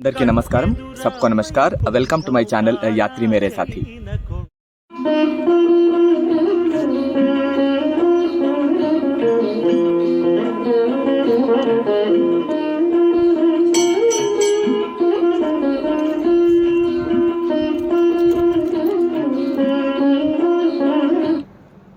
అందరికీ నమస్కారం सबको नमस्कार वेलकम टू माय चैनल यात्री मेरे साथी।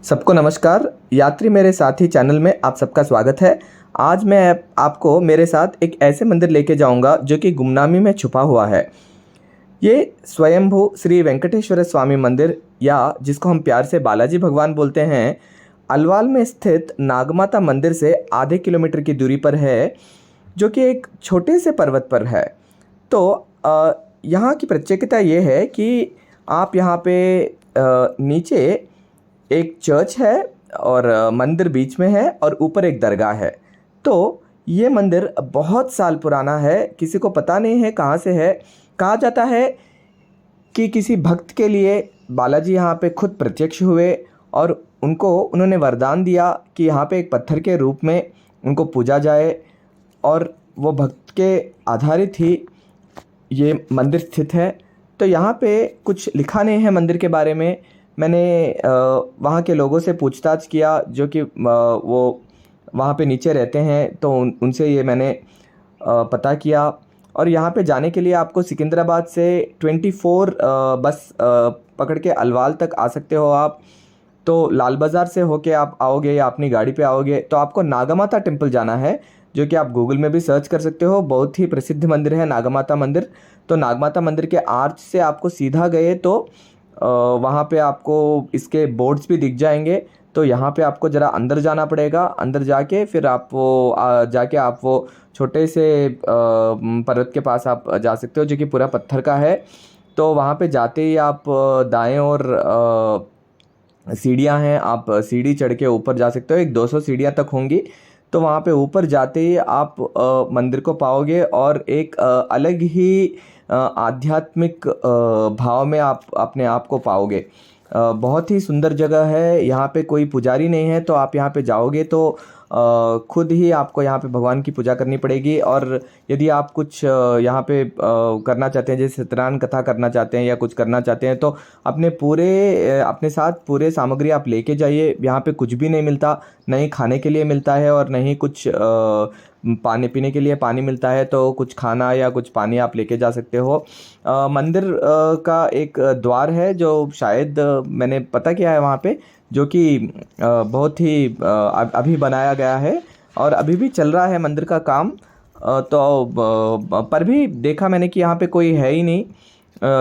सबको नमस्कार, यात्री मेरे साथी चैनल में आप सबका स्वागत है। आज मैं आपको मेरे साथ एक ऐसे मंदिर लेके जाऊंगा जो कि गुमनामी में छुपा हुआ है। ये स्वयंभू श्री वेंकटेश्वर स्वामी मंदिर, या जिसको हम प्यार से बालाजी भगवान बोलते हैं, अलवाल में स्थित नागमाता मंदिर से आधे किलोमीटर की दूरी पर है, जो कि एक छोटे से पर्वत पर है। तो यहाँ की प्रत्येकता ये है कि आप यहाँ पे नीचे एक चर्च है और मंदिर बीच में है और ऊपर एक दरगाह है। तो ये मंदिर बहुत साल पुराना है, किसी को पता नहीं है कहाँ से है। कहा जाता है कि किसी भक्त के लिए बालाजी यहाँ पे खुद प्रत्यक्ष हुए और उन्होंने वरदान दिया कि यहाँ पे एक पत्थर के रूप में उनको पूजा जाए, और वो भक्त के आधारित ही ये मंदिर स्थित है। तो यहाँ पे कुछ लिखा नहीं है मंदिर के बारे में। मैंने वहाँ के लोगों से पूछताछ किया जो कि वो वहाँ पे नीचे रहते हैं, तो उनसे ये मैंने पता किया। और यहाँ पे जाने के लिए आपको सिकंदराबाद से 24 बस पकड़ के अलवाल तक आ सकते हो आप। तो लाल बाज़ार से होके आप आओगे या अपनी गाड़ी पे आओगे तो आपको नागमाता टेम्पल जाना है, जो कि आप गूगल में भी सर्च कर सकते हो। बहुत ही प्रसिद्ध मंदिर है नागमाता मंदिर। तो नागमाता मंदिर के आर्च से आपको सीधा गए तो वहाँ पे आपको इसके बोर्ड्स भी दिख जाएंगे। तो यहाँ पे आपको ज़रा अंदर जाना पड़ेगा। अंदर जाके फिर आप वो छोटे से पर्वत के पास आप जा सकते हो, जो कि पूरा पत्थर का है। तो वहाँ पे जाते ही आप दाएं और सीढ़ियाँ हैं, आप सीढ़ी चढ़ के ऊपर जा सकते हो। एक 200 सीढ़ियाँ तक होंगी। तो वहाँ पे ऊपर जाते ही आप मंदिर को पाओगे और एक अलग ही आध्यात्मिक भाव में आप अपने आप को पाओगे। बहुत ही सुंदर जगह है। यहाँ पे कोई पुजारी नहीं है, तो आप यहाँ पे जाओगे तो खुद ही आपको यहाँ पे भगवान की पूजा करनी पड़ेगी। और यदि आप कुछ यहाँ पे करना चाहते हैं, जैसे सत्यनारायण कथा करना चाहते हैं या कुछ करना चाहते हैं, तो अपने साथ पूरे सामग्री आप लेके जाइए। यहाँ पे कुछ भी नहीं मिलता, नहीं खाने के लिए मिलता है और नहीं कुछ पानी पीने के लिए पानी मिलता है। तो कुछ खाना या कुछ पानी आप लेके जा सकते हो। मंदिर का एक द्वार है जो शायद मैंने पता किया है वहाँ पे, जो कि बहुत ही अभी बनाया गया है और अभी भी चल रहा है मंदिर का काम। पर भी देखा मैंने कि यहाँ पे कोई है ही नहीं।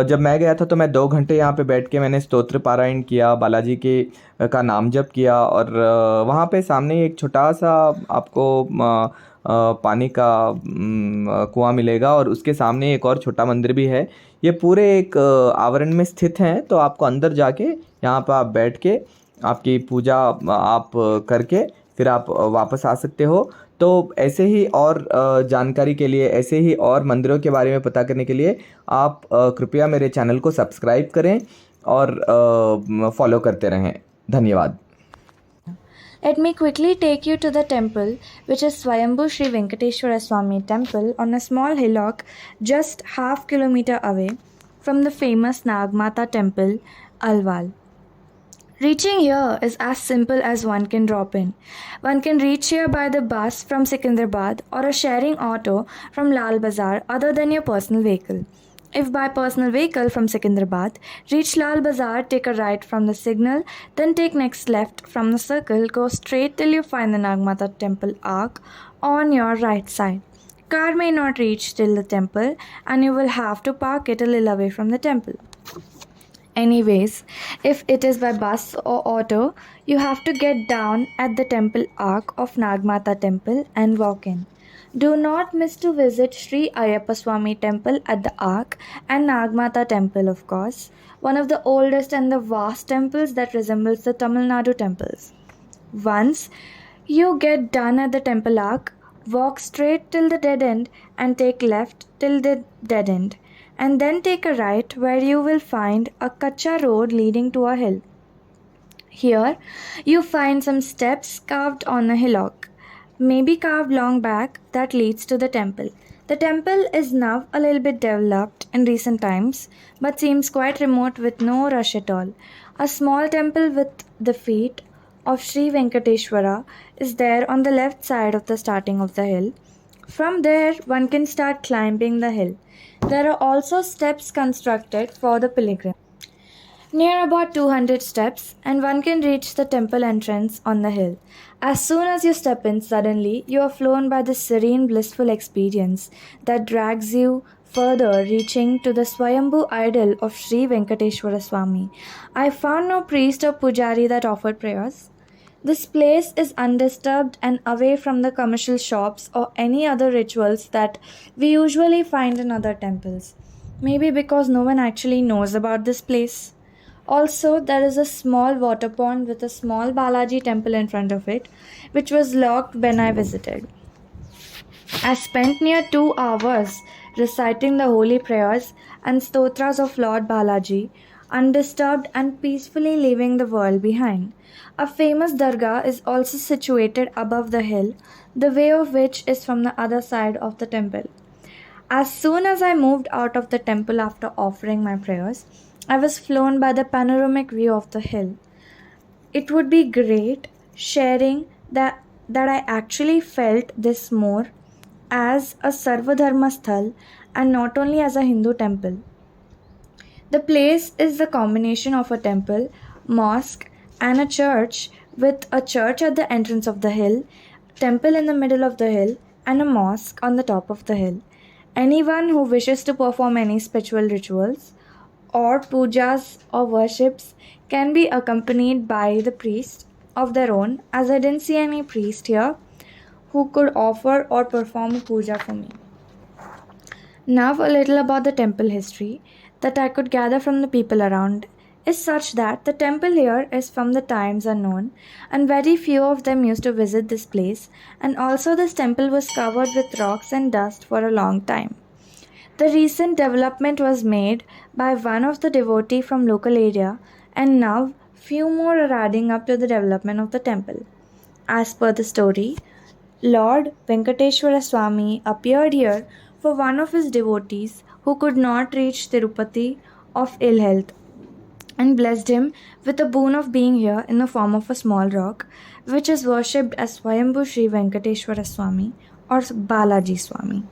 जब मैं गया था तो मैं 2 घंटे यहाँ पे बैठ के मैंने स्तोत्र पारायण किया, बालाजी के का नाम जप किया। और वहाँ पे सामने एक छोटा सा आपको पानी का कुआं मिलेगा और उसके सामने एक और छोटा मंदिर भी है। ये पूरे एक आवरण में स्थित हैं। तो आपको अंदर जाके यहाँ पर आप बैठ के आपकी पूजा आप करके फिर आप वापस आ सकते हो। तो ऐसे ही और जानकारी के लिए, ऐसे ही और मंदिरों के बारे में पता करने के लिए आप कृपया मेरे चैनल को सब्सक्राइब करें और फॉलो करते रहें। धन्यवाद। Let me quickly take you to the temple, which is Swayambhu Sri Venkateshwara Swami Temple on a small hillock just half kilometer away from the famous Nagmata Temple, Alwal. Reaching here is as simple as one can drop in. One can reach here by the bus from Secunderabad or a sharing auto from Lal Bazar other than your personal vehicle. If by personal vehicle from Secunderabad, reach Lal Bazar, take a right from the signal, then take next left from the circle, go straight till you find the Nagmata Temple arc on your right side. Car may not reach till the temple and you will have to park it a little away from the temple. Anyways, if it is by bus or auto, you have to get down at the temple arc of Nagmata Temple and walk in. Do not miss to visit Sri Ayyappa Swami Temple at the Arc and Nagmata Temple, of course, one of the oldest and the vast temples that resembles the Tamil Nadu temples. Once you get done at the temple arc, walk straight till the dead end and take left till the dead end, and then take a right where you will find a kacha road leading to a hill. Here you find some steps carved on a hillock, maybe carved long back, that leads to the temple. The temple is now a little bit developed in recent times, but seems quite remote with no rush at all. A small temple with the feet of Sri Venkateshwara is there on the left side of the starting of the hill. From there, one can start climbing the hill. There are also steps constructed for the pilgrim. Near about 200 steps, and one can reach the temple entrance on the hill. As soon as you step in, suddenly you are flown by this serene, blissful experience that drags you further, reaching to the Swayambhu idol of Sri Venkateshwara Swami. I found no priest or pujari that offered prayers. This place is undisturbed and away from the commercial shops or any other rituals that we usually find in other temples. Maybe because no one actually knows about this place. Also, there is a small water pond with a small Balaji temple in front of it, which was locked when I visited. I spent near 2 hours reciting the holy prayers and stotras of Lord Balaji, undisturbed and peacefully leaving the world behind. A famous dargah is also situated above the hill, the way of which is from the other side of the temple. As soon as I moved out of the temple after offering my prayers, I was flown by the panoramic view of the hill. It would be great sharing that I actually felt this more as a Sarvadharma Sthal and not only as a Hindu temple. The place is the combination of a temple, mosque, and a church, with a church at the entrance of the hill, temple in the middle of the hill, and a mosque on the top of the hill. Anyone who wishes to perform any spiritual rituals or pujas or worships can be accompanied by the priest of their own, as I didn't see any priest here who could offer or perform a puja for me. Now, a little about the temple history that I could gather from the people around is such that the temple here is from the times unknown, and very few of them used to visit this place, and also this temple was covered with rocks and dust for a long time. The recent development was made by one of the devotee from local area, and now few more are adding up to the development of the temple. As per the story, Lord Venkateshwara Swami appeared here for one of his devotees who could not reach Tirupati of ill health, and blessed him with the boon of being here in the form of a small rock, which is worshipped as Swayambhu Sri Venkateshwara Swami or Balaji Swami.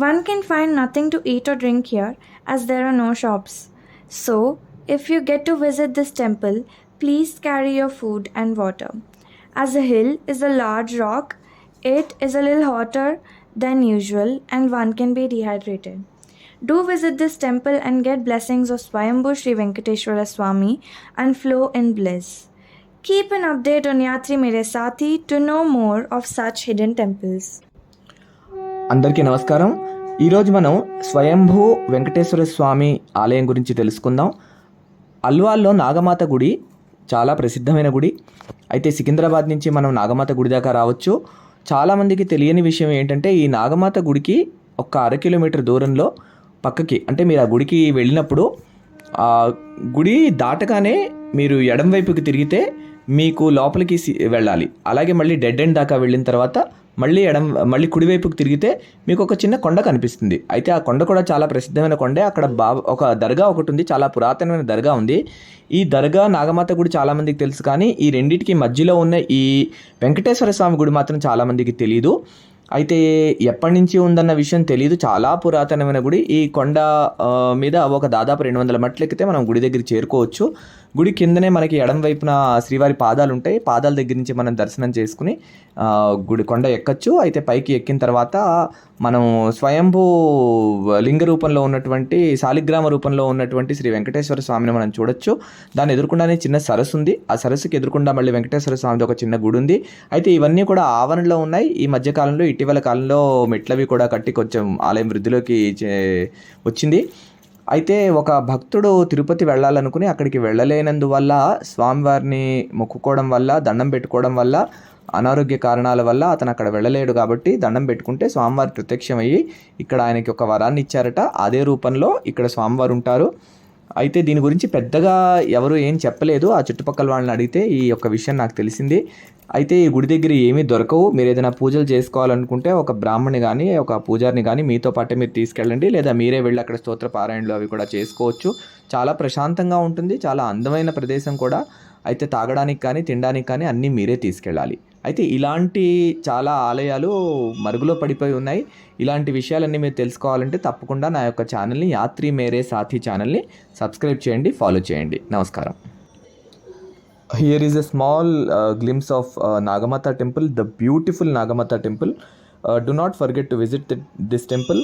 One can find nothing to eat or drink here as there are no shops. So, if you get to visit this temple, please carry your food and water. As the hill is a large rock, it is a little hotter than usual and one can be dehydrated. Do visit this temple and get blessings of Swayambhu Sri Venkateshwara Swami and flow in bliss. Keep an update on Yatri Mere Sathi to know more of such hidden temples. అందరికీ నమస్కారం. ఈరోజు మనం స్వయంభూ వెంకటేశ్వర స్వామి ఆలయం గురించి తెలుసుకుందాం. అల్వాల్లో నాగమాత గుడి చాలా ప్రసిద్ధమైన గుడి. అయితే సికింద్రాబాద్ నుంచి మనం నాగమాత గుడి దాకా రావచ్చు. చాలామందికి తెలియని విషయం ఏంటంటే ఈ నాగమాత గుడికి ఒక 1/2 కిలోమీటర్ దూరంలో పక్కకి, అంటే మీరు ఆ గుడికి వెళ్ళినప్పుడు ఆ గుడి దాటగానే మీరు ఎడం వైపుకి తిరిగితే మీకు లోపలికి వెళ్ళాలి. అలాగే మళ్ళీ డెడ్ ఎండ్ దాకా వెళ్ళిన తర్వాత మళ్ళీ కుడివైపుకి తిరిగితే మీకు ఒక చిన్న కొండ కనిపిస్తుంది. అయితే ఆ కొండ కూడా చాలా ప్రసిద్ధమైన కొండే. అక్కడ ఒక దర్గా ఒకటి ఉంది, చాలా పురాతనమైన దర్గా ఉంది. ఈ దర్గా నాగమాత గుడి చాలామందికి తెలుసు, కానీ ఈ రెండింటికి మధ్యలో ఉన్న ఈ వెంకటేశ్వర స్వామి గుడి మాత్రం చాలామందికి తెలియదు. అయితే ఎప్పటి నుంచి ఉందన్న విషయం తెలియదు. చాలా పురాతనమైన గుడి. ఈ కొండ మీద ఒక దాదాపు 200 మెట్లు ఎక్కితే మనం గుడి దగ్గరికి చేరుకోవచ్చు. గుడి కిందనే మనకి ఎడం వైపున శ్రీవారి పాదాలు ఉంటాయి. పాదాల దగ్గర నుంచి మనం దర్శనం చేసుకుని గుడి కొండ ఎక్కచ్చు. అయితే పైకి ఎక్కిన తర్వాత మనం స్వయంభూ లింగ రూపంలో ఉన్నటువంటి శాలిగ్రామ రూపంలో ఉన్నటువంటి శ్రీ వెంకటేశ్వర స్వామిని మనం చూడొచ్చు. దాన్ని ఎదుర్కొండానే చిన్న సరస్సు ఉంది. ఆ సరస్సుకి ఎదుర్కొండా మళ్ళీ వెంకటేశ్వర స్వామిది ఒక చిన్న గుడి ఉంది. అయితే ఇవన్నీ కూడా ఆవరణలో ఉన్నాయి. ఈ మధ్యకాలంలో ఇటీవల కాలంలో మెట్లవి కూడా కట్టి కొంచెం ఆలయం వృద్ధిలోకి వచ్చింది. అయితే ఒక భక్తుడు తిరుపతి వెళ్ళాలనుకుని అక్కడికి వెళ్ళలేనందువల్ల, స్వామివారిని మొక్కుకోవడం వల్ల, దండం పెట్టుకోవడం వల్ల, అనారోగ్య కారణాల వల్ల అతను అక్కడ వెళ్ళలేడు. కాబట్టి దండం పెట్టుకుంటే స్వామివారి ప్రత్యక్షమయ్యి ఇక్కడ ఆయనకి ఒక వరాన్ని ఇచ్చారట. అదే రూపంలో ఇక్కడ స్వామివారు ఉంటారు. అయితే దీని గురించి పెద్దగా ఎవరు ఏం చెప్పలేదు. ఆ చుట్టుపక్కల వాళ్ళని అడిగితే ఈ యొక్క విషయం నాకు తెలిసింది. అయితే ఈ గుడి దగ్గర ఏమీ దొరకవు. మీరు ఏదైనా పూజలు చేసుకోవాలనుకుంటే ఒక బ్రాహ్మణ్ని కానీ ఒక పూజారిని కానీ మీతో పాటే మీరు తీసుకెళ్ళండి, లేదా మీరే వెళ్ళి అక్కడ స్తోత్ర పారాయణలు అవి కూడా చేసుకోవచ్చు. చాలా ప్రశాంతంగా ఉంటుంది, చాలా అందమైన ప్రదేశం కూడా. అయితే తాగడానికి కానీ తినడానికి కానీ అన్నీ మీరే తీసుకెళ్ళాలి. అయితే ఇలాంటి చాలా ఆలయాలు మరుగులో పడిపోయి ఉన్నాయి. ఇలాంటి విషయాలన్నీ మీరు తెలుసుకోవాలంటే తప్పకుండా నా యొక్క ఛానల్ని యాత్రి మేరే సాథీ ఛానల్ని సబ్స్క్రైబ్ చేయండి, ఫాలో చేయండి. నమస్కారం. Here is a small glimpse of Nagamata temple, the beautiful Nagamata temple. Do not forget to visit this temple.